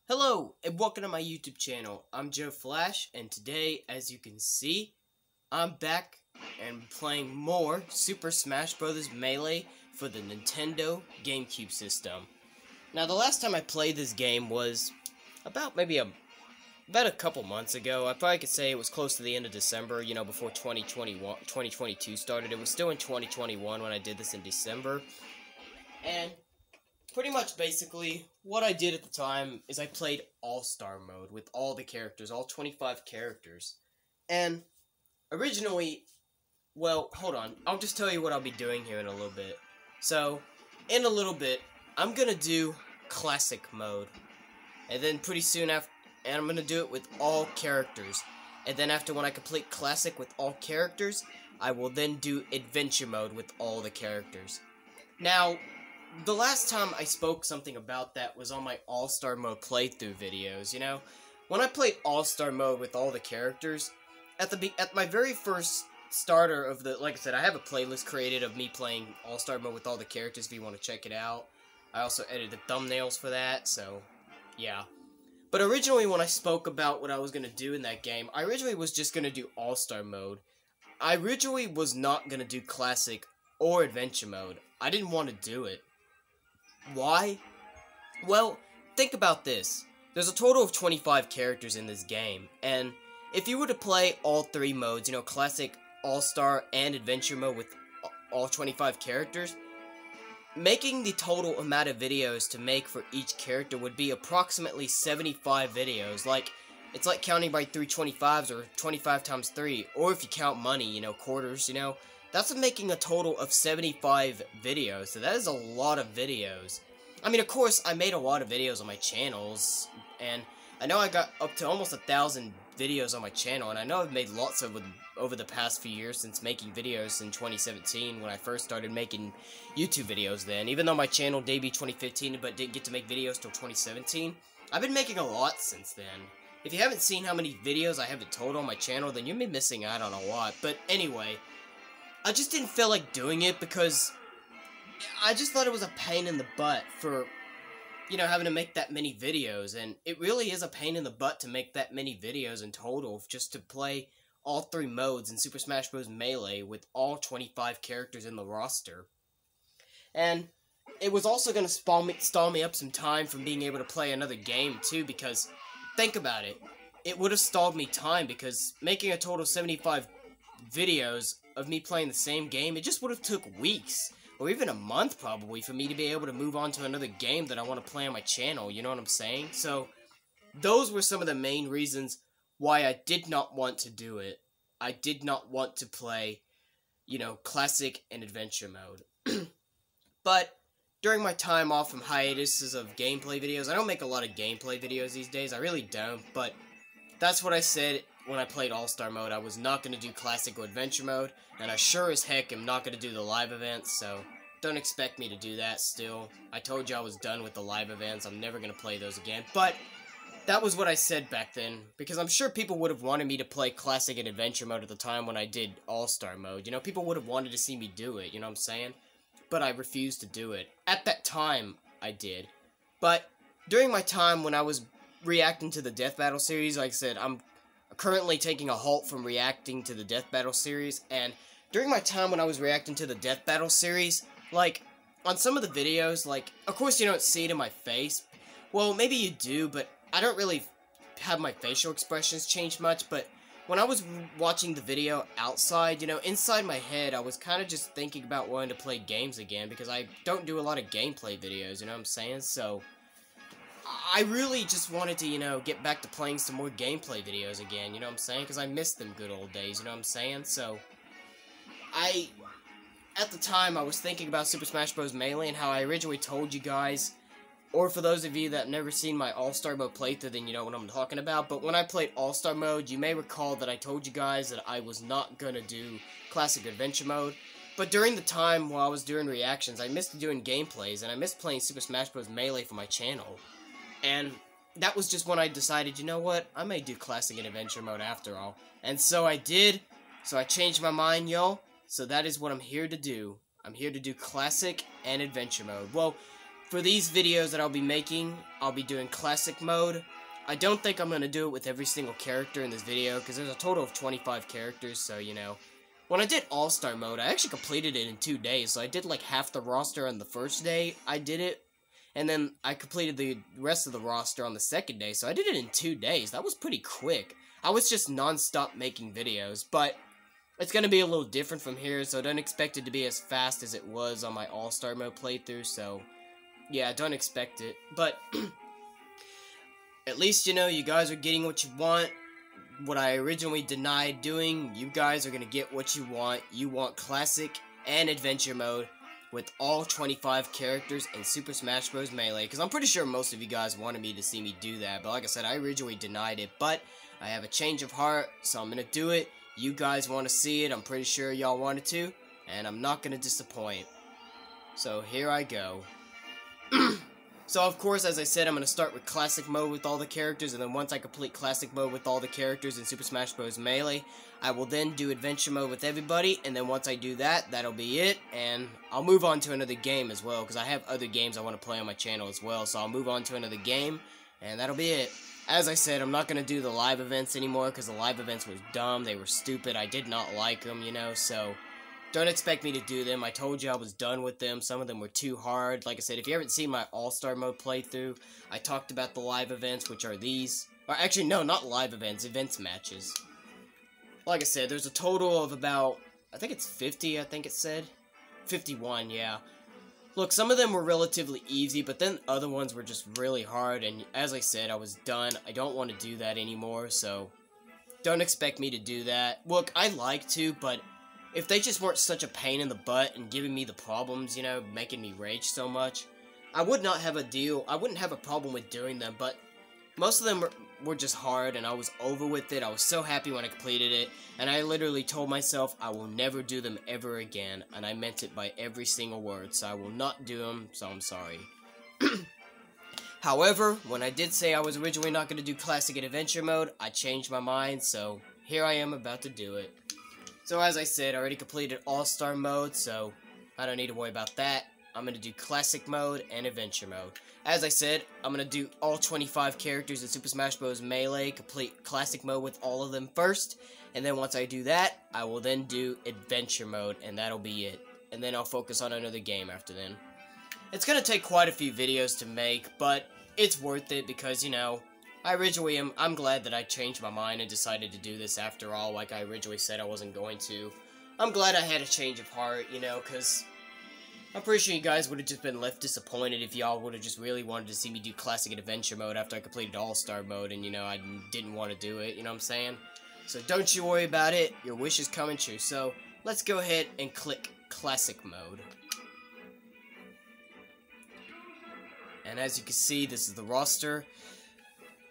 Hello, and welcome to my YouTube channel. I'm Joe Flash, and today, as you can see, I'm back and playing more Super Smash Bros. Melee for the Nintendo GameCube system. Now, the last time I played this game was about a couple months ago. I probably could say it was close to the end of December, before 2022 started. It was still in 2021 when I did this in December. And pretty much, basically, what I did at the time is I played All-Star mode with all the characters, all 25 characters. And originally, well, hold on, I'll just tell you what I'll be doing here in a little bit. So, in a little bit, I'm gonna do Classic mode. And then pretty soon after, and I'm gonna do it with all characters. And then after when I complete Classic with all characters, I will then do Adventure mode with all the characters. Now, the last time I spoke something about that was on my All-Star Mode playthrough videos, When I played All-Star Mode with all the characters, at my very first starter of like I said, I have a playlist created of me playing All-Star Mode with all the characters if you want to check it out. I also edited thumbnails for that, so, yeah. But originally when I spoke about what I was going to do in that game, I originally was just going to do All-Star Mode. I originally was not going to do Classic or Adventure Mode. I didn't want to do it. Why? Well, think about this. There's a total of 25 characters in this game, and if you were to play all three modes, Classic, All-Star, and Adventure mode with all 25 characters, making the total amount of videos to make for each character would be approximately 75 videos. It's like counting by 325s or 25 times 3, or if you count money, quarters, That's making a total of 75 videos, so that is a lot of videos. I mean, of course, I made a lot of videos on my channels, and I know I got up to almost 1,000 videos on my channel, and I know I've made lots of them over the past few years since making videos in 2017 when I first started making YouTube videos then. Even though my channel debuted 2015 but didn't get to make videos till 2017, I've been making a lot since then. If you haven't seen how many videos I have in total on my channel, then you've been missing out on a lot. But anyway, I just didn't feel like doing it because I just thought it was a pain in the butt for, having to make that many videos. And it really is a pain in the butt to make that many videos in total just to play all three modes in Super Smash Bros. Melee with all 25 characters in the roster. And it was also going to stall me up some time from being able to play another game too, because think about it. It would have stalled me time because making a total of 75 videos of me playing the same game, it just would have took weeks, or even a month probably, for me to be able to move on to another game that I want to play on my channel, you know what I'm saying? So, those were some of the main reasons why I did not want to do it. I did not want to play, Classic and Adventure mode. But, during my time off from hiatuses of gameplay videos, I don't make a lot of gameplay videos these days, I really don't, but that's what I said when I played All-Star mode. I was not going to do Classic or Adventure mode, and I sure as heck am not going to do the live events, so don't expect me to do that still. I told you I was done with the live events. I'm never going to play those again, but that was what I said back then, because I'm sure people would have wanted me to play Classic and Adventure mode at the time when I did All-Star mode. People would have wanted to see me do it, you know what I'm saying? But I refused to do it. At that time, I did. But during my time when I was reacting to the Death Battle series, like I said, I'm currently taking a halt from reacting to the Death Battle series, and during my time when I was reacting to the Death Battle series, on some of the videos, of course you don't see it in my face. Well, maybe you do, but I don't really have my facial expressions change much, but when I was watching the video outside, inside my head, I was kind of just thinking about wanting to play games again, because I don't do a lot of gameplay videos, you know what I'm saying? So I really just wanted to, get back to playing some more gameplay videos again, you know what I'm saying? Because I missed them good old days, you know what I'm saying? So, at the time, I was thinking about Super Smash Bros. Melee and how I originally told you guys, or for those of you that have never seen my All-Star Mode playthrough, then you know what I'm talking about, but when I played All-Star Mode, you may recall that I told you guys that I was not gonna do Classic Adventure Mode. But during the time while I was doing reactions, I missed doing gameplays, and I missed playing Super Smash Bros. Melee for my channel. And that was just when I decided, you know what, I may do Classic and Adventure mode after all. And so I did, so I changed my mind, y'all. So that is what I'm here to do. I'm here to do Classic and Adventure mode. Well, for these videos that I'll be making, I'll be doing classic mode. I don't think I'm going to do it with every single character in this video, because there's a total of 25 characters, so, you know. When I did All-Star mode, I actually completed it in 2 days, so I did like half the roster on the first day I did it, and then I completed the rest of the roster on the second day, so I did it in 2 days. That was pretty quick. I was just non-stop making videos, but it's going to be a little different from here, so don't expect it to be as fast as it was on my All-Star mode playthrough, so yeah, don't expect it. But at least, you know, you guys are getting what you want. What I originally denied doing, you guys are going to get what you want. You want Classic and Adventure mode with all 25 characters in Super Smash Bros. Melee, because I'm pretty sure most of you guys wanted me to see me do that, but like I said, I originally denied it, but I have a change of heart, so I'm going to do it. You guys want to see it, I'm pretty sure y'all wanted to, and I'm not going to disappoint. So here I go. So of course, as I said, I'm going to start with Classic mode with all the characters, and then once I complete Classic mode with all the characters in Super Smash Bros. Melee, I will then do Adventure mode with everybody, and then once I do that, that'll be it, and I'll move on to another game as well, because I have other games I want to play on my channel as well, so I'll move on to another game, and that'll be it. As I said, I'm not going to do the live events anymore, because the live events were dumb, they were stupid, I did not like them, you know, so don't expect me to do them. I told you I was done with them. Some of them were too hard. Like I said, if you haven't seen my All-Star mode playthrough, I talked about the live events, which are these. Or actually, no, not live events, events matches. Like I said, there's a total of about, I think it's 50, I think it said. 51, yeah. Look, some of them were relatively easy, but then other ones were just really hard, and as I said, I was done. I don't want to do that anymore, so don't expect me to do that. Look, I'd like to, but if they just weren't such a pain in the butt and giving me the problems, you know, making me rage so much, I would not have a deal. I wouldn't have a problem with doing them, but most of them were just hard, and I was over with it. I was so happy when I completed it, and I literally told myself I will never do them ever again, and I meant it by every single word, so I will not do them, so I'm sorry. However, when I did say I was originally not going to do Classic and Adventure mode, I changed my mind, so here I am about to do it. So as I said, I already completed All-Star mode, so I don't need to worry about that. I'm going to do Classic mode and Adventure mode. As I said, I'm going to do all 25 characters in Super Smash Bros. Melee, complete Classic mode with all of them first, and then once I do that, I will then do Adventure mode, and that'll be it. And then I'll focus on another game after then. It's going to take quite a few videos to make, but it's worth it because, you know, I'm glad that I changed my mind and decided to do this after all, like I originally said I wasn't going to. I'm glad I had a change of heart, you know, because I'm pretty sure you guys would have just been left disappointed if y'all would have just really wanted to see me do Classic and Adventure mode after I completed All-Star mode and, you know, I didn't want to do it, you know what I'm saying? So don't you worry about it, your wish is coming true. So let's go ahead and click Classic mode. And as you can see, this is the roster.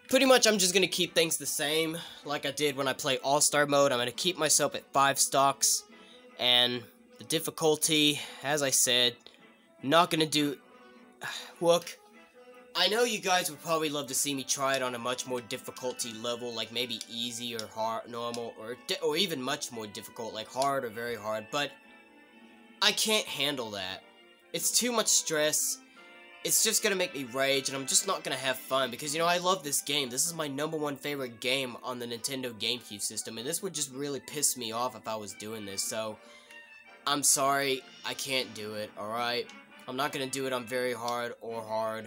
Pretty much, I'm just going to keep things the same, like I did when I play All-Star mode. I'm going to keep myself at 5 stocks, and the difficulty, as I said, not going to do... Look, I know you guys would probably love to see me try it on a much more difficulty level, like maybe easy or hard, normal, or even much more difficult, like hard or very hard, but I can't handle that. It's too much stress. It's just gonna make me rage, and I'm just not gonna have fun, because, you know, I love this game. This is my #1 favorite game on the Nintendo GameCube system, and this would just really piss me off if I was doing this, so I'm sorry, I can't do it, alright? I'm not gonna do it on very hard or hard.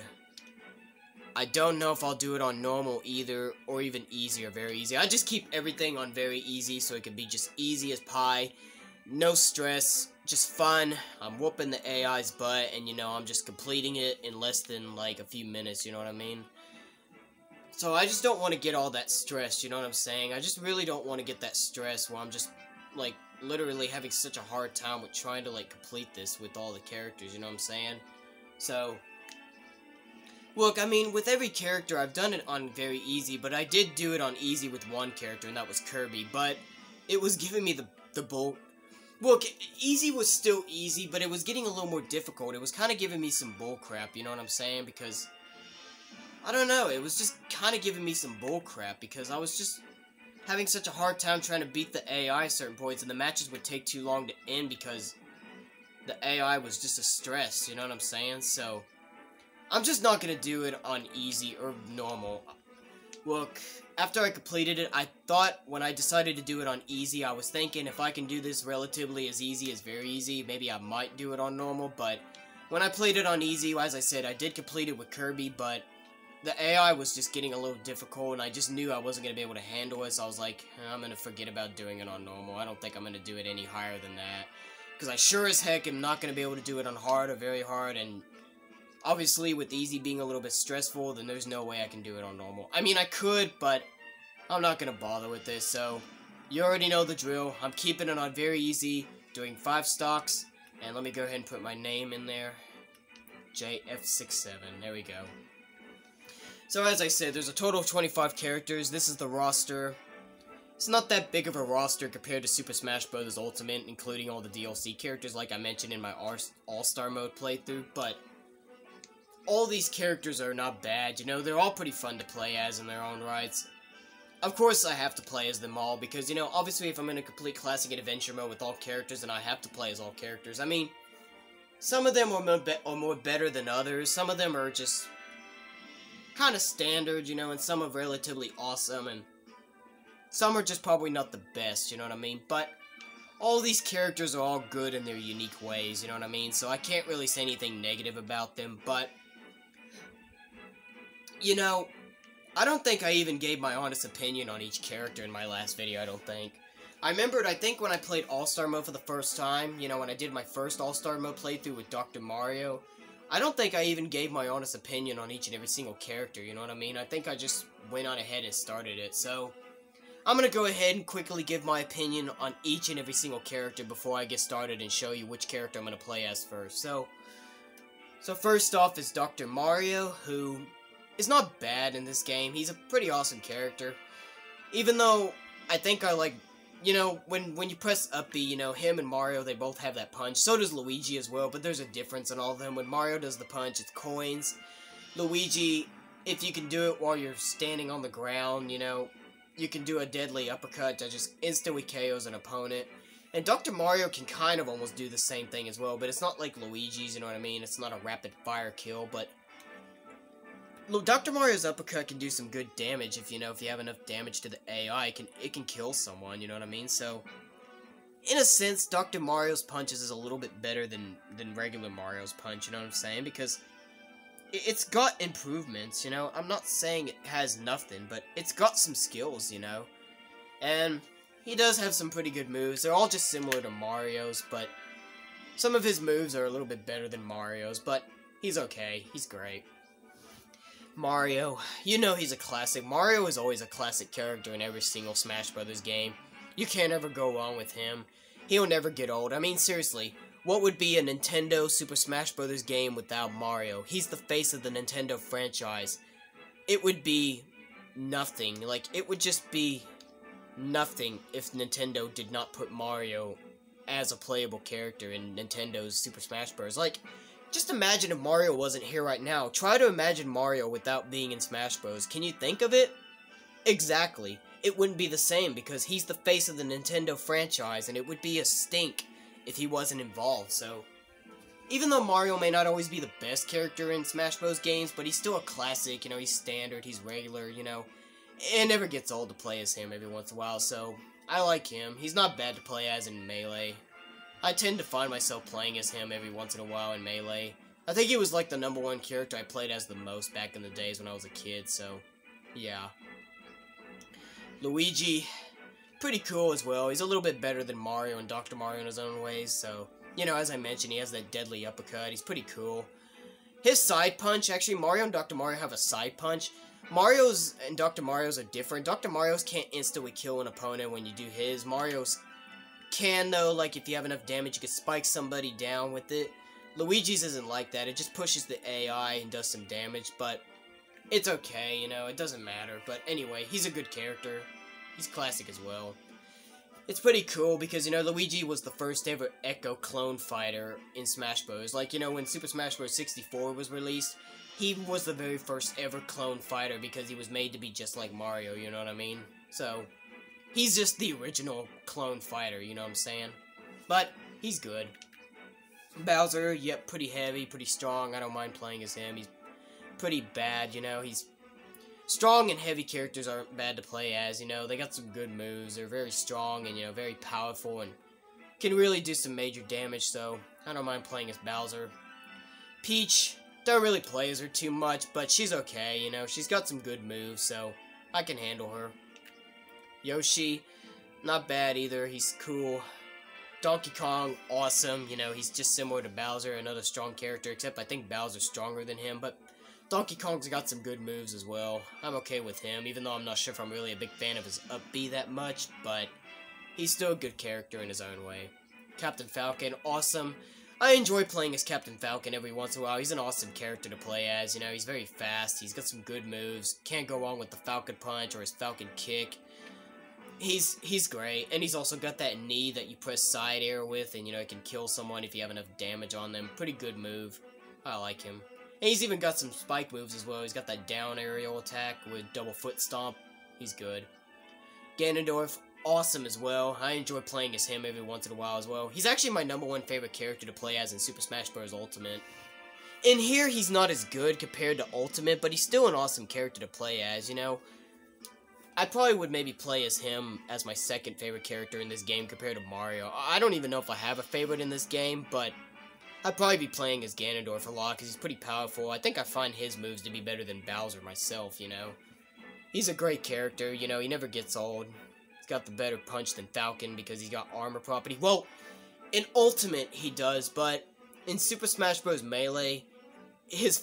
I don't know if I'll do it on normal either, or even easy or very easy. I just keep everything on very easy, so it can be just easy as pie. No stress, just fun. I'm whooping the AI's butt, and, you know, I'm just completing it in less than, like, a few minutes, you know what I mean? So I just don't want to get all that stress, you know what I'm saying? I just really don't want to get that stress where I'm just, like, literally having such a hard time with trying to, like, complete this with all the characters, you know what I'm saying? So, look, I mean, with every character, I've done it on very easy, but I did do it on easy with one character, and that was Kirby, but it was giving me the bull... Look, easy was still easy, but it was getting a little more difficult. It was kind of giving me some bullcrap, you know what I'm saying? Because, I don't know, it was just kind of giving me some bullcrap, because I was just having such a hard time trying to beat the AI at certain points, and the matches would take too long to end because the AI was just a stress, you know what I'm saying? So, I'm just not gonna do it on easy or normal. Look, after I completed it, I thought when I decided to do it on easy, I was thinking if I can do this relatively as easy as very easy, maybe I might do it on normal, but when I played it on easy, as I said, I did complete it with Kirby, but the AI was just getting a little difficult, and I just knew I wasn't going to be able to handle it, so I was like, I'm going to forget about doing it on normal. I don't think I'm going to do it any higher than that, because I sure as heck am not going to be able to do it on hard or very hard, and obviously, with easy being a little bit stressful, then there's no way I can do it on normal. I mean, I could, but I'm not going to bother with this, so you already know the drill. I'm keeping it on very easy, doing 5 stocks, and let me go ahead and put my name in there. JF67, there we go. So as I said, there's a total of 25 characters. This is the roster. It's not that big of a roster compared to Super Smash Bros. Ultimate, including all the DLC characters like I mentioned in my All-Star Mode playthrough, but all these characters are not bad, you know, they're all pretty fun to play as in their own rights. Of course I have to play as them all, because, you know, obviously if I'm in a complete Classic and Adventure Mode with all characters, then I have to play as all characters. I mean, some of them are more better than others, some of them are just kind of standard, you know, and some are relatively awesome, and some are just probably not the best, you know what I mean? But all these characters are all good in their unique ways, you know what I mean? So I can't really say anything negative about them, but you know, I don't think I even gave my honest opinion on each character in my last video, I don't think. I remembered, I think when I played All-Star Mode for the first time, you know, when I did my first All-Star Mode playthrough with Dr. Mario, I don't think I even gave my honest opinion on each and every single character, you know what I mean? I think I just went on ahead and started it, so I'm gonna go ahead and quickly give my opinion on each and every single character before I get started and show you which character I'm gonna play as first. So first off is Dr. Mario, who is not bad in this game. He's a pretty awesome character. Even though I think I like, you know, when you press up B, you know, him and Mario, they both have that punch. So does Luigi as well, but there's a difference in all of them. When Mario does the punch, it's coins. Luigi, if you can do it while you're standing on the ground, you know, you can do a deadly uppercut that just instantly KOs an opponent. And Dr. Mario can kind of almost do the same thing as well, but it's not like Luigi's, you know what I mean? It's not a rapid fire kill, but Dr. Mario's uppercut can do some good damage if you have enough damage to the AI. It can kill someone, you know what I mean? So, in a sense, Dr. Mario's punches is a little bit better than regular Mario's punch, you know what I'm saying? Because it's got improvements, you know? I'm not saying it has nothing, but it's got some skills, you know? And he does have some pretty good moves. They're all just similar to Mario's, but some of his moves are a little bit better than Mario's, but he's okay. He's great. Mario, you know he's a classic. Mario is always a classic character in every single Smash Bros. Game. You can't ever go wrong with him. He'll never get old. I mean, seriously, what would be a Nintendo Super Smash Bros. Game without Mario? He's the face of the Nintendo franchise. It would be nothing. Like, it would just be nothing if Nintendo did not put Mario as a playable character in Nintendo's Super Smash Bros. Like, just imagine if Mario wasn't here right now. Try to imagine Mario without being in Smash Bros. Can you think of it? Exactly. It wouldn't be the same because he's the face of the Nintendo franchise, and it would be a stink if he wasn't involved. So, even though Mario may not always be the best character in Smash Bros. Games, but he's still a classic, you know, he's standard, he's regular, you know. It never gets old to play as him every once in a while, so I like him. He's not bad to play as in Melee. I tend to find myself playing as him every once in a while in Melee. I think he was like the #1 character I played as the most back in the days when I was a kid, so yeah. Luigi, pretty cool as well. He's a little bit better than Mario and Dr. Mario in his own ways, so, you know, as I mentioned, he has that deadly uppercut. He's pretty cool. His side punch, actually, Mario and Dr. Mario have a side punch. Mario's and Dr. Mario's are different. Dr. Mario's can't instantly kill an opponent when you do his. Mario's can, though, like, if you have enough damage, you can spike somebody down with it. Luigi's isn't like that. It just pushes the AI and does some damage, but it's okay, you know, it doesn't matter. But anyway, he's a good character. He's classic as well. It's pretty cool because, you know, Luigi was the first ever Echo clone fighter in Smash Bros. Like, you know, when Super Smash Bros. 64 was released, he was the very first ever clone fighter because he was made to be just like Mario, you know what I mean? So, he's just the original clone fighter, you know what I'm saying? But, he's good. Bowser, yep, pretty heavy, pretty strong. I don't mind playing as him. pretty bad, you know. He's strong and heavy characters aren't bad to play as, you know. They got some good moves. They're very strong and, you know, very powerful and can really do some major damage, so I don't mind playing as Bowser. Peach, don't really play as her too much, but she's okay, you know. She's got some good moves, so I can handle her. Yoshi, not bad either. He's cool. Donkey Kong, awesome. You know, he's just similar to Bowser, another strong character, except I think Bowser's stronger than him, but Donkey Kong's got some good moves as well. I'm okay with him, even though I'm not sure if I'm really a big fan of his up B that much, but he's still a good character in his own way. Captain Falcon, awesome. I enjoy playing as Captain Falcon every once in a while. He's an awesome character to play as, you know, he's very fast, he's got some good moves, can't go wrong with the Falcon Punch or his Falcon Kick. He's great, and he's also got that knee that you press side air with, and, you know, it can kill someone if you have enough damage on them. Pretty good move. I like him. And he's even got some spike moves as well. He's got that down aerial attack with double foot stomp. He's good. Ganondorf, awesome as well. I enjoy playing as him every once in a while as well. He's actually my #1 favorite character to play as in Super Smash Bros. Ultimate. In here, he's not as good compared to Ultimate, but he's still an awesome character to play as, you know. I probably would maybe play as him as my second favorite character in this game compared to Mario. I don't even know if I have a favorite in this game, but I'd probably be playing as Ganondorf a lot because he's pretty powerful. I think I find his moves to be better than Bowser myself, you know. He's a great character, you know, he never gets old. He's got the better punch than Falcon because he's got armor property. Well, in Ultimate he does, but in Super Smash Bros. Melee, his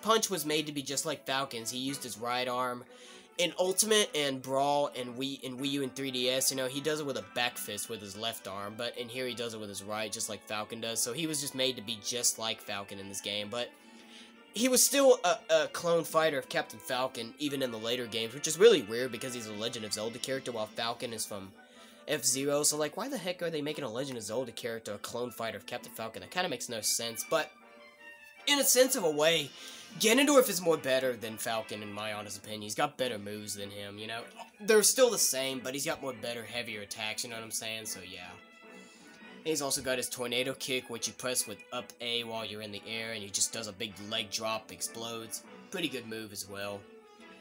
punch was made to be just like Falcon's. He used his right arm. In Ultimate and Brawl and Wii U and 3DS, you know, he does it with a back fist with his left arm, but in here he does it with his right, just like Falcon does, so he was just made to be just like Falcon in this game, but he was still a clone fighter of Captain Falcon, even in the later games, which is really weird because he's a Legend of Zelda character, while Falcon is from F-Zero, so, like, why the heck are they making a Legend of Zelda character a clone fighter of Captain Falcon? That kind of makes no sense, but in a sense of a way, Ganondorf is more better than Falcon, in my honest opinion. He's got better moves than him, you know? They're still the same, but he's got more better, heavier attacks, you know what I'm saying? So, yeah. He's also got his Tornado Kick, which you press with up A while you're in the air, and he just does a big leg drop, explodes. Pretty good move as well.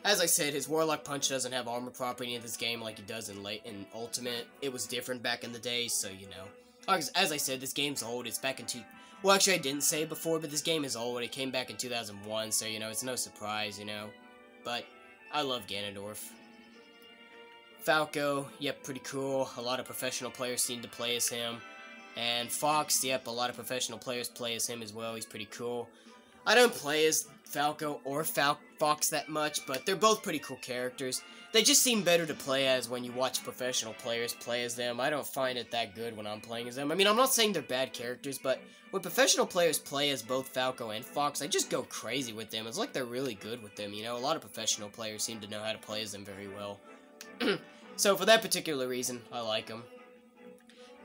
As I said, his Warlock Punch doesn't have armor property in this game like he does in Ultimate. It was different back in the day, so, you know. As I said, this game's old. It's back in well, actually, I didn't say it before, but this game is old. It came back in 2001, so, you know, it's no surprise, you know. But I love Ganondorf. Falco, yep, pretty cool. A lot of professional players seem to play as him. And Fox, yep, a lot of professional players play as him as well. He's pretty cool. I don't play as Falco or Fox that much, but they're both pretty cool characters. They just seem better to play as when you watch professional players play as them. I don't find it that good when I'm playing as them. I mean, I'm not saying they're bad characters, but when professional players play as both Falco and Fox, I just go crazy with them. It's like they're really good with them, you know? A lot of professional players seem to know how to play as them very well. So for that particular reason, I like them.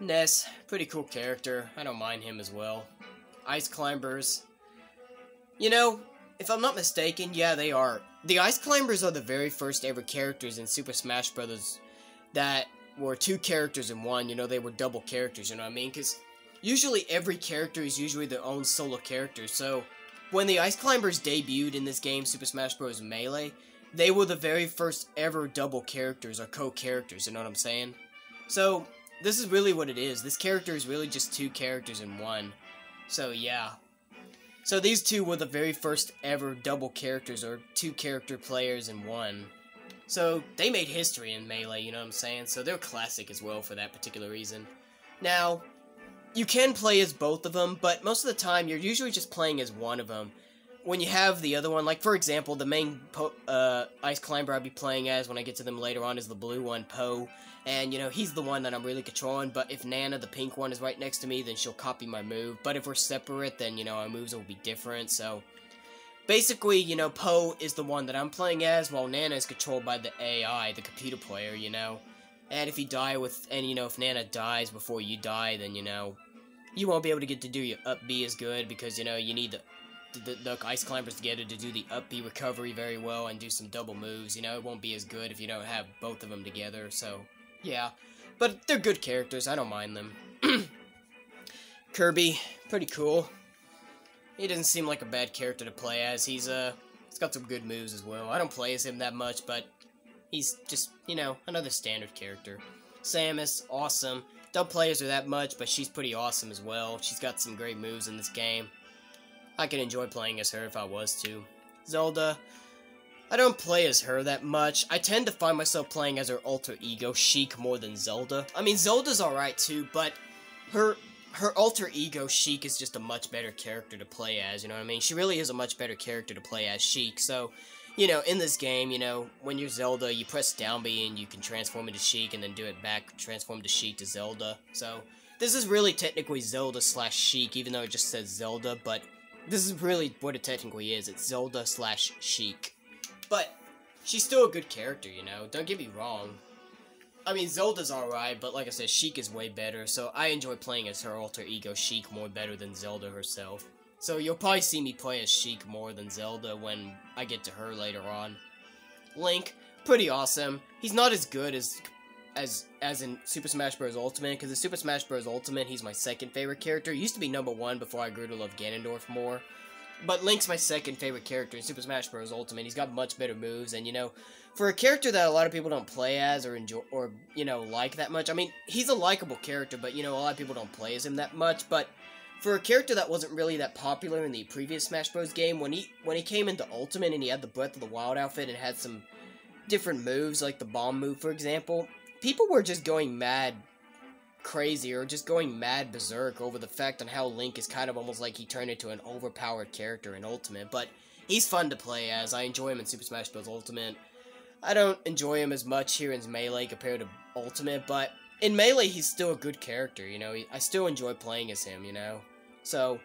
Ness, pretty cool character. I don't mind him as well. Ice Climbers. You know, if I'm not mistaken, yeah, they are. The Ice Climbers are the very first ever characters in Super Smash Bros. That were two characters in one. You know, they were double characters, you know what I mean? Because usually every character is usually their own solo character. So when the Ice Climbers debuted in this game, Super Smash Bros. Melee, they were the very first ever double characters or co-characters, you know what I'm saying? So this is really what it is. This character is really just two characters in one. So yeah. So these two were the very first ever double characters or two character players in one. So they made history in Melee, you know what I'm saying? So they're classic as well for that particular reason. Now, you can play as both of them, but most of the time you're usually just playing as one of them. When you have the other one, like for example, the main Ice Climber I'll be playing as when I get to them later on is the blue one, Poe. And, you know, he's the one that I'm really controlling, but if Nana, the pink one, is right next to me, then she'll copy my move. But if we're separate, then, you know, our moves will be different, so basically, you know, Poe is the one that I'm playing as, while Nana is controlled by the AI, the computer player, you know. And if you die with, and, you know, if Nana dies before you die, then, you know, you won't be able to get to do your up B as good, because, you know, you need the Ice Climbers together to do the up B recovery very well and do some double moves, you know. It won't be as good if you don't have both of them together, so yeah, but they're good characters, I don't mind them. Kirby, pretty cool. He doesn't seem like a bad character to play as. He's He's got some good moves as well. I don't play as him that much, but he's just, you know, another standard character. Samus, awesome. Don't play as her that much, but she's pretty awesome as well. She's got some great moves in this game. I could enjoy playing as her if I was to. Zelda, I don't play as her that much. I tend to find myself playing as her alter ego, Sheik, more than Zelda. I mean, Zelda's alright too, but her alter ego, Sheik, is just a much better character to play as, you know what I mean? She really is a much better character to play as Sheik, so, you know, in this game, you know, when you're Zelda, you press down B and you can transform into Sheik and then do it back, transform to Sheik to Zelda. So, this is really technically Zelda slash Sheik, even though it just says Zelda, but this is really what it technically is. It's Zelda slash Sheik. But, she's still a good character, you know, don't get me wrong. I mean, Zelda's alright, but like I said, Sheik is way better, so I enjoy playing as her alter ego Sheik more better than Zelda herself. So you'll probably see me play as Sheik more than Zelda when I get to her later on. Link, pretty awesome. He's not as good as in Super Smash Bros. Ultimate, because in Super Smash Bros. Ultimate, he's my second favorite character. He used to be number 1 before I grew to love Ganondorf more. But Link's my second favorite character in Super Smash Bros. Ultimate. He's got much better moves, and, you know, for a character that a lot of people don't play as or enjoy, or, you know, like that much, I mean, he's a likable character, but, you know, a lot of people don't play as him that much, but for a character that wasn't really that popular in the previous Smash Bros. Game, when he came into Ultimate and he had the Breath of the Wild outfit and had some different moves, like the bomb move, for example, people were just going mad crazy or just going mad berserk over the fact on how Link is kind of almost like he turned into an overpowered character in Ultimate, but he's fun to play as. I enjoy him in Super Smash Bros. Ultimate. I don't enjoy him as much here in Melee compared to Ultimate, but in Melee he's still a good character, you know. I still enjoy playing as him, you know. So,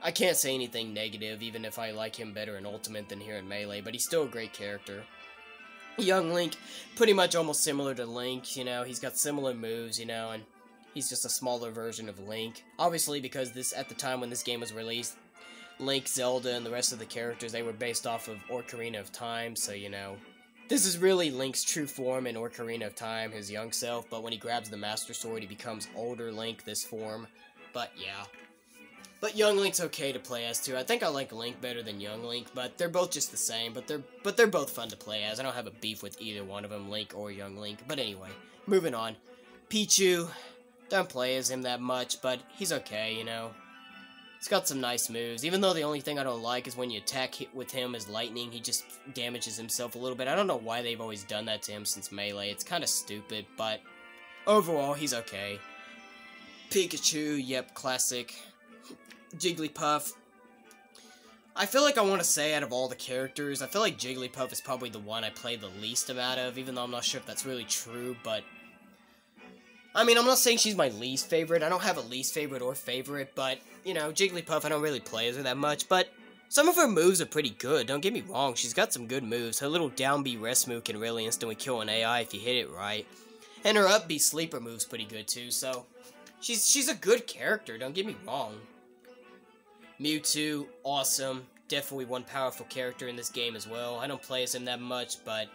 I can't say anything negative, even if I like him better in Ultimate than here in Melee, but he's still a great character. Young Link, pretty much almost similar to Link, you know. He's got similar moves, you know, and he's just a smaller version of Link. Obviously, because this, at the time when this game was released, Link, Zelda, and the rest of the characters, they were based off of Ocarina of Time, so, you know, this is really Link's true form in Ocarina of Time, his young self, but when he grabs the Master Sword, he becomes older Link, this form. But, yeah. But Young Link's okay to play as, too. I think I like Link better than Young Link, but they're both just the same, but they're both fun to play as. I don't have a beef with either one of them, Link or Young Link. But anyway, moving on. Picchu, don't play as him that much, but he's okay, you know. He's got some nice moves, even though the only thing I don't like is when you attack with him as lightning, he just damages himself a little bit. I don't know why they've always done that to him since Melee. It's kind of stupid, but overall, he's okay. Pikachu, yep, classic. Jigglypuff. I feel like I want to say out of all the characters, I feel like Jigglypuff is probably the one I play the least amount of, even though I'm not sure if that's really true, but I mean, I'm not saying she's my least favorite. I don't have a least favorite or favorite, but, you know, Jigglypuff, I don't really play as her that much, but some of her moves are pretty good. Don't get me wrong, she's got some good moves. Her little down B rest move can really instantly kill an AI if you hit it right. And her up B sleeper move's pretty good too, so she's a good character, don't get me wrong. Mewtwo, awesome. Definitely one powerful character in this game as well. I don't play as him that much, but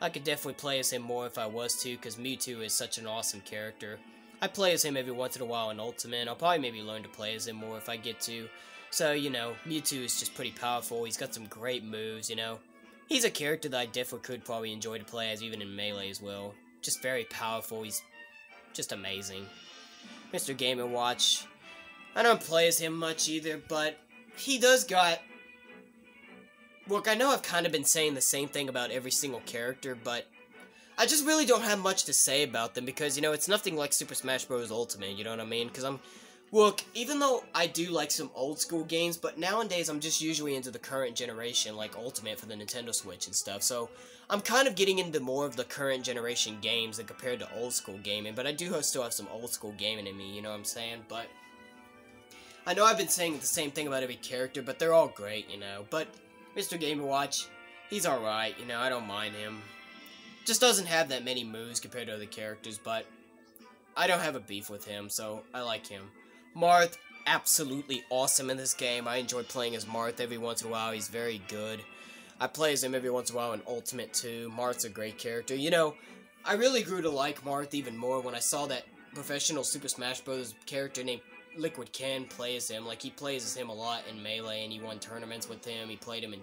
I could definitely play as him more if I was to, because Mewtwo is such an awesome character. I play as him every once in a while in Ultimate. I'll probably maybe learn to play as him more if I get to. So, you know, Mewtwo is just pretty powerful. He's got some great moves, you know. He's a character that I definitely could probably enjoy to play as, even in Melee as well. Just very powerful. He's just amazing. Mr. Game & Watch. I don't play as him much either, but he does got... Look, I know I've kind of been saying the same thing about every single character, but I just really don't have much to say about them because, you know, it's nothing like Super Smash Bros. Ultimate, you know what I mean? Because look, even though I do like some old school games, but nowadays I'm just usually into the current generation, like Ultimate for the Nintendo Switch and stuff, so I'm kind of getting into more of the current generation games than compared to old school gaming, but I do still have some old school gaming in me, you know what I'm saying? But I know I've been saying the same thing about every character, but they're all great, you know, but Mr. Game & Watch, he's alright, you know, I don't mind him. Just doesn't have that many moves compared to other characters, but I don't have a beef with him, so I like him. Marth, absolutely awesome in this game. I enjoy playing as Marth every once in a while. He's very good. I play as him every once in a while in Ultimate too. Marth's a great character. You know, I really grew to like Marth even more when I saw that professional Super Smash Bros. Character named Liquid Ken play as him. Like, he plays as him a lot in Melee, and he won tournaments with him. He played him in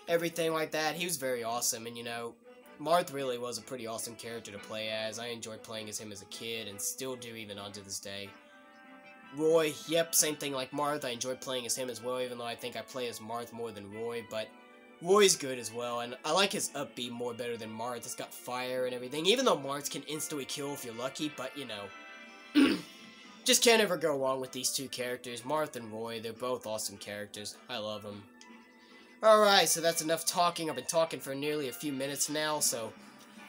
everything like that. He was very awesome, and you know, Marth really was a pretty awesome character to play as. I enjoyed playing as him as a kid, and still do even onto this day. Roy, yep, same thing like Marth. I enjoyed playing as him as well, even though I think I play as Marth more than Roy, but Roy's good as well, and I like his up B more better than Marth. It's got fire and everything, even though Marth can instantly kill if you're lucky, but you know, just can't ever go wrong with these two characters, Marth and Roy. They're both awesome characters. I love them. Alright, so that's enough talking. I've been talking for nearly a few minutes now, so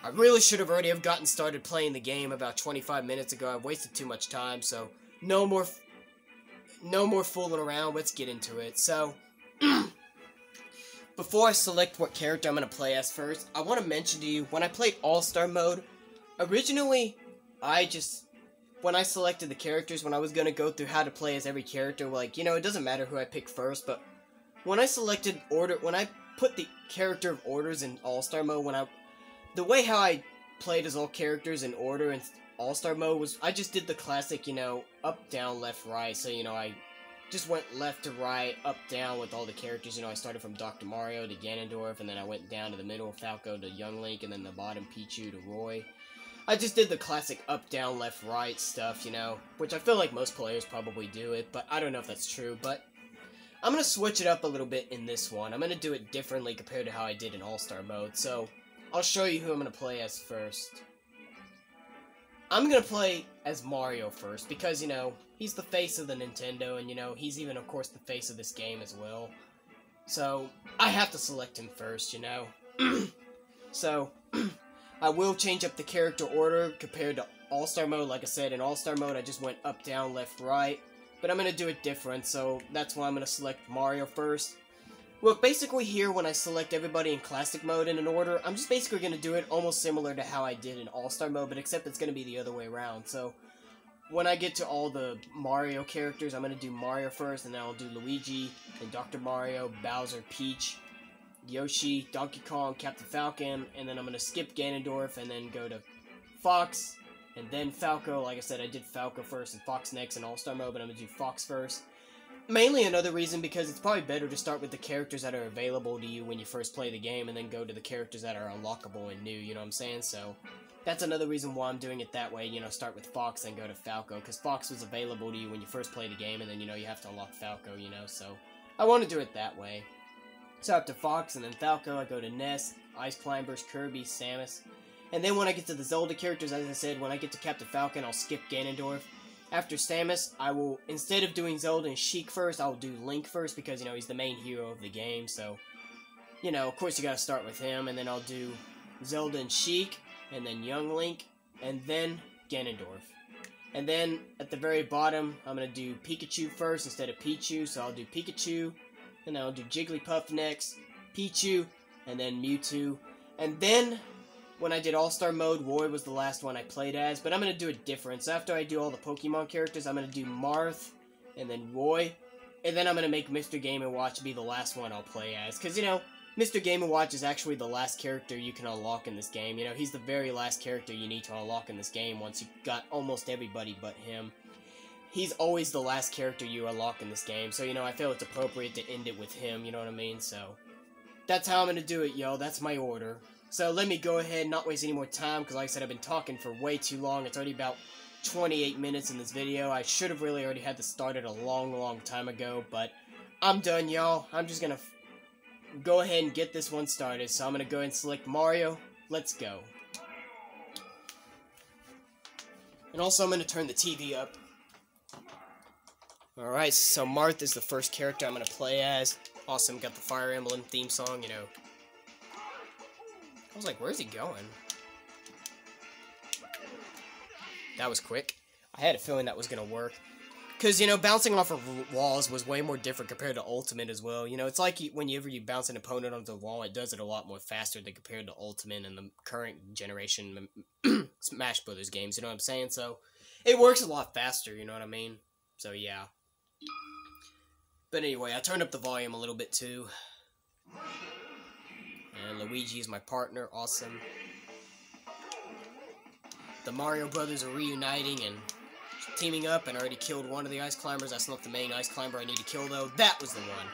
I really should have already gotten started playing the game about 25 minutes ago. I've wasted too much time, so no more fooling around. Let's get into it. So, before I select what character I'm going to play as first, I want to mention to you, when I played All-Star Mode, originally, when I selected the characters, when I was going to go through how to play as every character, like, you know, it doesn't matter who I pick first, but when I selected when I put the character of orders in All-Star Mode, the way how I played as all characters in order in All-Star Mode was, I just did the classic, you know, up, down, left, right, so, you know, I just went left to right, up, down with all the characters, you know, I started from Dr. Mario to Ganondorf, and then I went down to the middle, Falco to Young Link, and then the bottom, Picchu to Roy. I just did the classic up, down, left, right stuff, you know, which I feel like most players probably do it, but I don't know if that's true, but I'm going to switch it up a little bit in this one. I'm going to do it differently compared to how I did in All-Star Mode. So, I'll show you who I'm going to play as first. I'm going to play as Mario first because, you know, he's the face of the Nintendo and, you know, he's even, of course, the face of this game as well. So, I have to select him first, you know. So, I will change up the character order compared to All-Star Mode. Like I said, in All-Star Mode, I just went up, down, left, right. But I'm going to do it different, so that's why I'm going to select Mario first. Look, basically here, when I select everybody in Classic Mode in an order, I'm just basically going to do it almost similar to how I did in All-Star Mode, but except it's going to be the other way around. So, when I get to all the Mario characters, I'm going to do Mario first, and then I'll do Luigi, then Dr. Mario, Bowser, Peach, Yoshi, Donkey Kong, Captain Falcon, and then I'm going to skip Ganondorf, and then go to Fox, and then Falco. Like I said, I did Falco first and Fox next in All-Star Mode, but I'm going to do Fox first. Mainly another reason because it's probably better to start with the characters that are available to you when you first play the game, and then go to the characters that are unlockable and new, you know what I'm saying? So, that's another reason why I'm doing it that way, you know, start with Fox and go to Falco, because Fox was available to you when you first play the game, and then, you know, you have to unlock Falco, you know, so I want to do it that way. So after Fox and then Falco, I go to Ness, Ice Climbers, Kirby, Samus. And then when I get to the Zelda characters, as I said, when I get to Captain Falcon, I'll skip Ganondorf. After Samus, I will, instead of doing Zelda and Sheik first, I'll do Link first, because, you know, he's the main hero of the game, so, you know, of course you gotta start with him, and then I'll do Zelda and Sheik, and then Young Link, and then Ganondorf. And then, at the very bottom, I'm gonna do Pikachu first instead of Pichu, so I'll do Pikachu, and I'll do Jigglypuff next, Pichu, and then Mewtwo, and then when I did All-Star Mode, Roy was the last one I played as, but I'm going to do it different. So after I do all the Pokemon characters, I'm going to do Marth, and then Roy, and then I'm going to make Mr. Game & Watch be the last one I'll play as. Because, you know, Mr. Game & Watch is actually the last character you can unlock in this game. You know, he's the very last character you need to unlock in this game once you've got almost everybody but him. He's always the last character you unlock in this game, so, you know, I feel it's appropriate to end it with him, you know what I mean? So, that's how I'm going to do it, yo. That's my order. So let me go ahead and not waste any more time, because like I said, I've been talking for way too long. It's already about 28 minutes in this video. I should have really already had this started a long time ago, but I'm done, y'all. I'm just gonna go ahead and get this one started. So I'm gonna go ahead and select Mario. Let's go. And also I'm gonna turn the TV up. Alright, so Marth is the first character I'm gonna play as. Awesome, got the Fire Emblem theme song, you know. I was like, where's he going? That was quick. I had a feeling that was going to work. Because, you know, bouncing off of walls was way more different compared to Ultimate as well. You know, it's like whenever you bounce an opponent onto the wall, it does it a lot more faster than compared to Ultimate and the current generation Smash Brothers games, you know what I'm saying? So, it works a lot faster, you know what I mean? So, yeah. But anyway, I turned up the volume a little bit too. And Luigi is my partner, awesome. The Mario Brothers are reuniting and teaming up, and I already killed one of the Ice Climbers. That's not the main Ice Climber I need to kill, though. That was the one.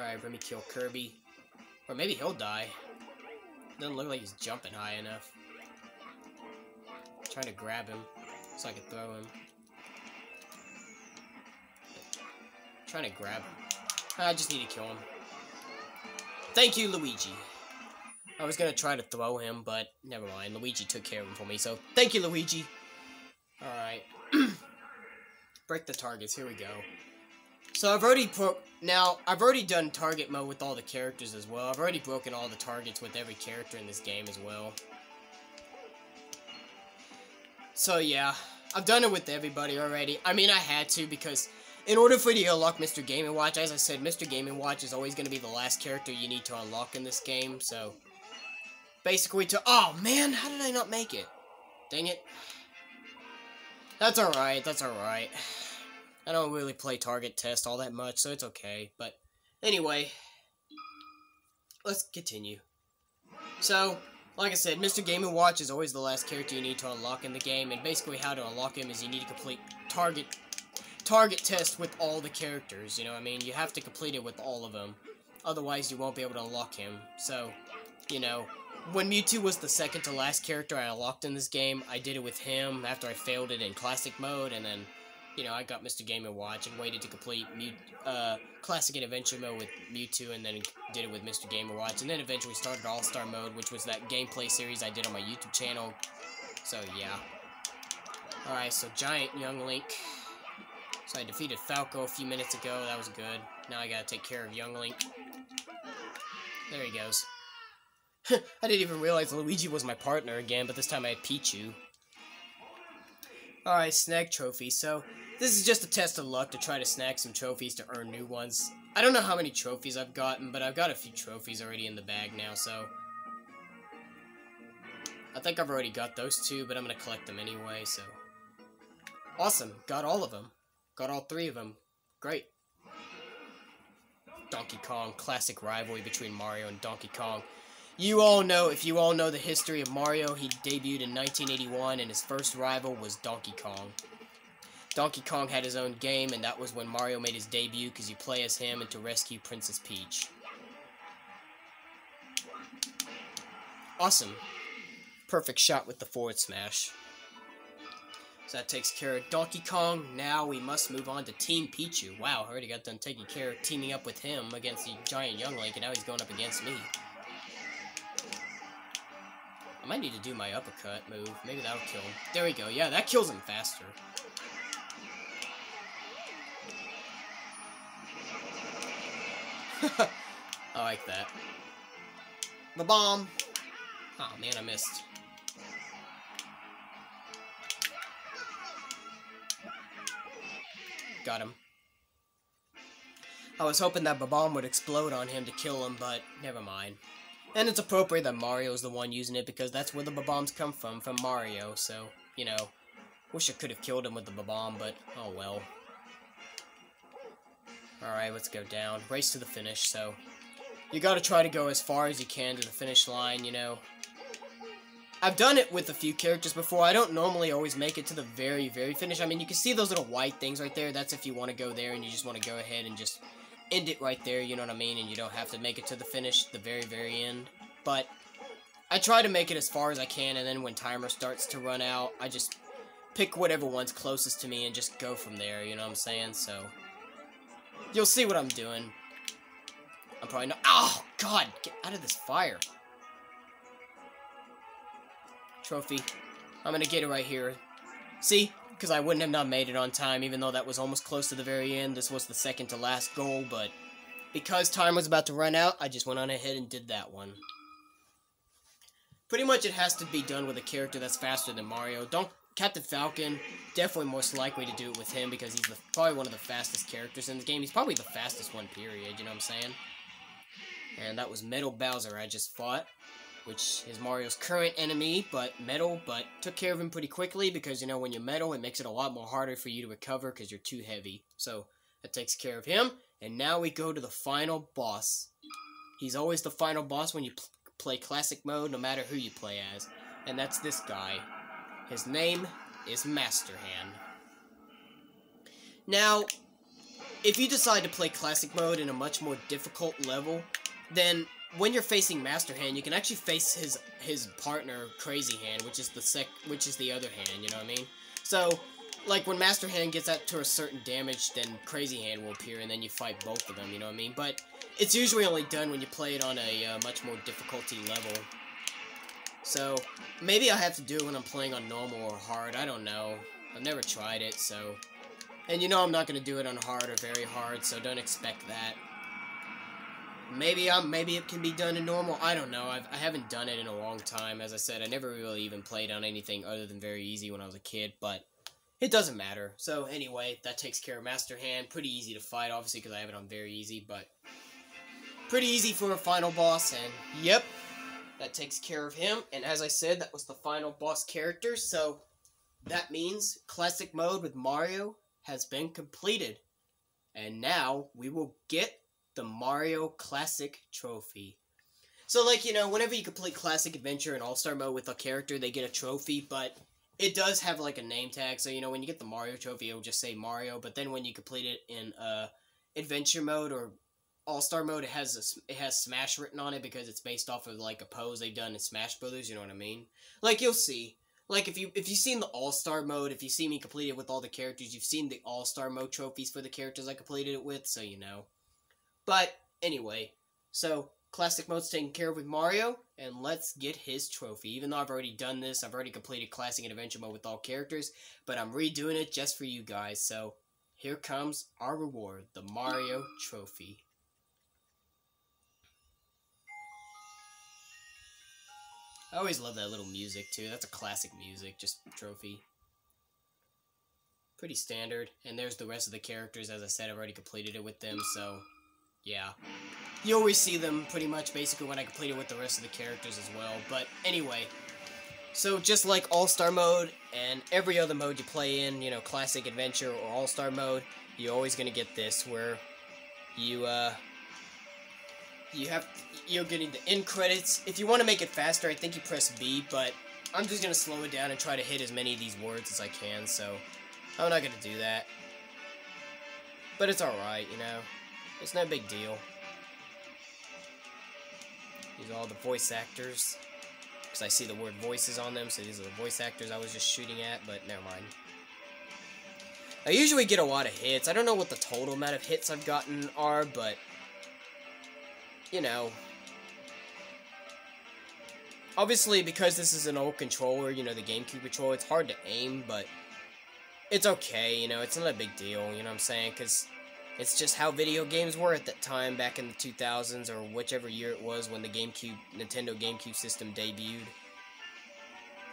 Alright, let me kill Kirby. Or maybe he'll die. Doesn't look like he's jumping high enough. Trying to grab him so I can throw him. Trying to grab him. I just need to kill him. Thank you, Luigi. I was gonna try to throw him, but never mind. Luigi took care of him for me, so thank you, Luigi. Alright. Break the targets. Here we go. So I've already done target mode with all the characters as well. I've already broken all the targets with every character in this game as well. So yeah, I've done it with everybody already. I mean, I had to because in order for you to unlock Mr. Game & Watch, as I said, Mr. Game & Watch is always going to be the last character you need to unlock in this game. So basically oh man, how did I not make it? Dang it. That's alright, that's alright. I don't really play target test all that much, so it's okay. But anyway, let's continue. So, like I said, Mr. Game & Watch is always the last character you need to unlock in the game, and basically how to unlock him is you need to complete target test with all the characters, you know what I mean? You have to complete it with all of them, otherwise you won't be able to unlock him. So, you know, when Mewtwo was the second to last character I unlocked in this game, I did it with him after I failed it in Classic mode, and then, you know, I got Mr. Game & Watch and waited to complete Classic and Adventure mode with Mewtwo, and then did it with Mr. Game & Watch, and then eventually started All-Star mode, which was that gameplay series I did on my YouTube channel. So, yeah. Alright, so Giant Young Link. So I defeated Falco a few minutes ago, that was good. Now I gotta take care of Young Link. There he goes. I didn't even realize Luigi was my partner again, but this time I had Picchu. Alright, snag trophy. So, this is just a test of luck to try to snag some trophies to earn new ones. I don't know how many trophies I've gotten, but I've got a few trophies already in the bag now, so I think I've already got those two, but I'm gonna collect them anyway, so awesome, got all of them. Got all three of them. Great. Donkey Kong, classic rivalry between Mario and Donkey Kong. You all know, if you all know the history of Mario, he debuted in 1981, and his first rival was Donkey Kong. Donkey Kong had his own game, and that was when Mario made his debut, because you play as him and to rescue Princess Peach. Awesome. Perfect shot with the forward smash. So that takes care of Donkey Kong. Now we must move on to Team Picchu. Wow, I already got done taking care of teaming up with him against the giant Young Link, and now he's going up against me. I might need to do my uppercut move. Maybe that'll kill him. There we go. Yeah, that kills him faster. I like that. The bomb. Oh man, I missed. Got him. I was hoping that bomb would explode on him to kill him, but never mind. And it's appropriate that Mario's the one using it, because that's where the bombs come from Mario, so, you know, wish I could have killed him with the bomb, but oh well. Alright, let's go down. Race to the finish, so you gotta try to go as far as you can to the finish line, you know. I've done it with a few characters before. I don't normally always make it to the very, very finish. I mean, you can see those little white things right there. That's if you want to go there and you just want to go ahead and just end it right there, you know what I mean? And you don't have to make it to the finish, the very, very end. But I try to make it as far as I can, and then when timer starts to run out, I just pick whatever one's closest to me and just go from there, you know what I'm saying? So, you'll see what I'm doing. I'm probably not— oh, God! Get out of this fire! Trophy. I'm gonna get it right here. See? Because I wouldn't have not made it on time, even though that was almost close to the very end. This was the second to last goal, but because time was about to run out, I just went on ahead and did that one. Pretty much it has to be done with a character that's faster than Mario. Captain Falcon, definitely most likely to do it with him, because he's probably one of the fastest characters in the game. He's probably the fastest one, period, you know what I'm saying? And that was Metal Bowser I just fought, which is Mario's current enemy, but took care of him pretty quickly, because, you know, when you're metal, it makes it a lot more harder for you to recover, because you're too heavy. So, that takes care of him, and now we go to the final boss. He's always the final boss when you play Classic mode, no matter who you play as, and that's this guy. His name is Master Hand. Now, if you decide to play Classic Mode in a much more difficult level, then when you're facing Master Hand, you can actually face his partner, Crazy Hand, which is the other hand, you know what I mean? So, like, when Master Hand gets up to a certain damage, then Crazy Hand will appear, and then you fight both of them, you know what I mean? But it's usually only done when you play it on a much more difficulty level. So, maybe I have to do it when I'm playing on normal or hard, I don't know. I've never tried it, so... And you know I'm not going to do it on hard or very hard, so don't expect that. Maybe it can be done in normal, I don't know. I haven't done it in a long time. As I said, I never really even played on anything other than very easy when I was a kid, but it doesn't matter. So anyway, that takes care of Master Hand. Pretty easy to fight, obviously, because I have it on very easy, but pretty easy for a final boss, and yep, that takes care of him. And as I said, that was the final boss character, so that means Classic Mode with Mario has been completed. And now we will get the Mario Classic Trophy. So, like, you know, whenever you complete Classic Adventure and All-Star Mode with a character, they get a trophy, but it does have, like, a name tag. So, you know, when you get the Mario Trophy, it'll just say Mario, but then when you complete it in Adventure Mode or All-Star Mode, it has Smash written on it because it's based off of, like, a pose they've done in Smash Brothers, you know what I mean? Like, you'll see. Like, if you've seen the All-Star Mode, if you see me complete it with all the characters, you've seen the All-Star Mode trophies for the characters I completed it with, so you know. But, anyway, so, Classic Mode's taken care of with Mario, and let's get his trophy. Even though I've already done this, I've already completed Classic and Adventure Mode with all characters, but I'm redoing it just for you guys, so here comes our reward, the Mario Trophy. I always love that little music, too. That's a classic music, just trophy. Pretty standard, and there's the rest of the characters. As I said, I've already completed it with them, so... yeah. You always see them pretty much basically when I complete it with the rest of the characters as well. But anyway, so just like All-Star Mode and every other mode you play in, you know, Classic, Adventure, or All-Star Mode, you're always going to get this where you're getting the end credits. If you want to make it faster, I think you press B, but I'm just going to slow it down and try to hit as many of these words as I can, so I'm not going to do that. But it's alright, you know. It's no big deal. These are all the voice actors. Because I see the word voices on them, so these are the voice actors I was just shooting at, but never mind. I usually get a lot of hits. I don't know what the total amount of hits I've gotten are, but... you know. Obviously, because this is an old controller, you know, the GameCube controller, it's hard to aim, but... it's okay, you know, it's not a big deal, you know what I'm saying? Because... it's just how video games were at that time, back in the 2000s, or whichever year it was when the Nintendo GameCube system debuted.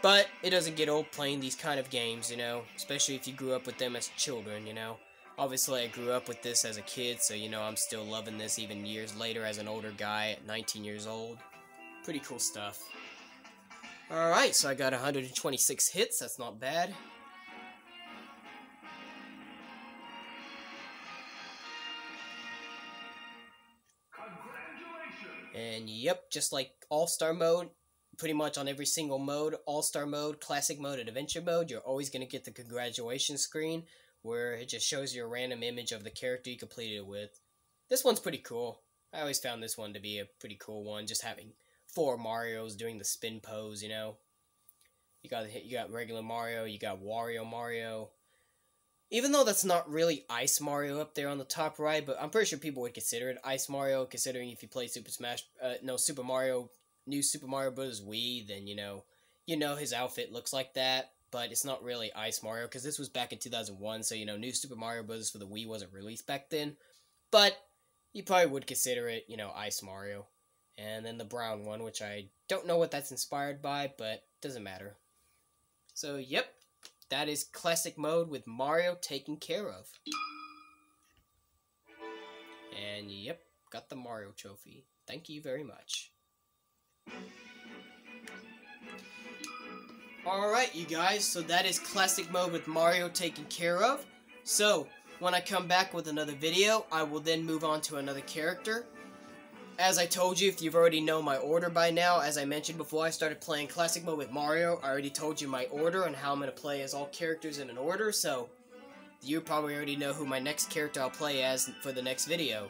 But it doesn't get old playing these kind of games, you know, especially if you grew up with them as children, you know. Obviously, I grew up with this as a kid, so, you know, I'm still loving this even years later as an older guy at 19 years old. Pretty cool stuff. Alright, so I got 126 hits, that's not bad. And yep, just like All-Star Mode, pretty much on every single mode, All-Star Mode, Classic Mode, and Adventure Mode, you're always going to get the congratulations screen, where it just shows you a random image of the character you completed it with. This one's pretty cool. I always found this one to be a pretty cool one, just having 4 Marios doing the spin pose, you know. You got regular Mario, you got Wario Mario. Even though that's not really Ice Mario up there on the top right, but I'm pretty sure people would consider it Ice Mario, considering if you play Super Mario, New Super Mario Bros. Wii, then you know his outfit looks like that, but it's not really Ice Mario, because this was back in 2001, so, you know, New Super Mario Bros. For the Wii wasn't released back then, but you probably would consider it, you know, Ice Mario. And then the brown one, which I don't know what that's inspired by, but doesn't matter. So, yep. That is Classic Mode with Mario taken care of. And yep, got the Mario Trophy. Thank you very much. Alright, you guys, so that is Classic Mode with Mario taken care of. So, when I come back with another video, I will then move on to another character. As I told you, if you've already known my order by now, as I mentioned before I started playing Classic Mode with Mario, I already told you my order and how I'm going to play as all characters in an order, so you probably already know who my next character I'll play as for the next video.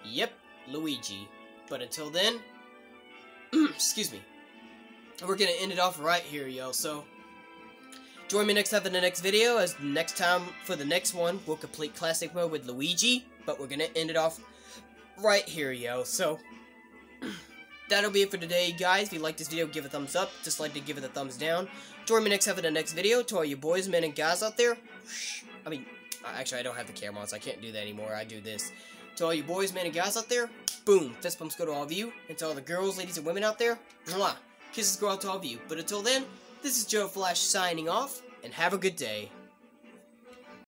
Yep, Luigi. But until then, excuse me, we're gonna end it off right here, yo. So, join me next time in the next video, as next time, for the next one, we'll complete Classic Mode with Luigi, but we're gonna end it off right here, yo. So, that'll be it for today, guys. If you like this video, give it a thumbs up. Dislike it, give it a thumbs down. Join me next time in the next video. To all you boys, men, and guys out there, I mean, actually, I don't have the camera on, so I can't do that anymore. I do this. To all you boys, men, and guys out there, boom, fist bumps go to all of you. And to all the girls, ladies, and women out there, mwah, kisses go out to all of you. But until then, this is Joe Flash signing off, and have a good day.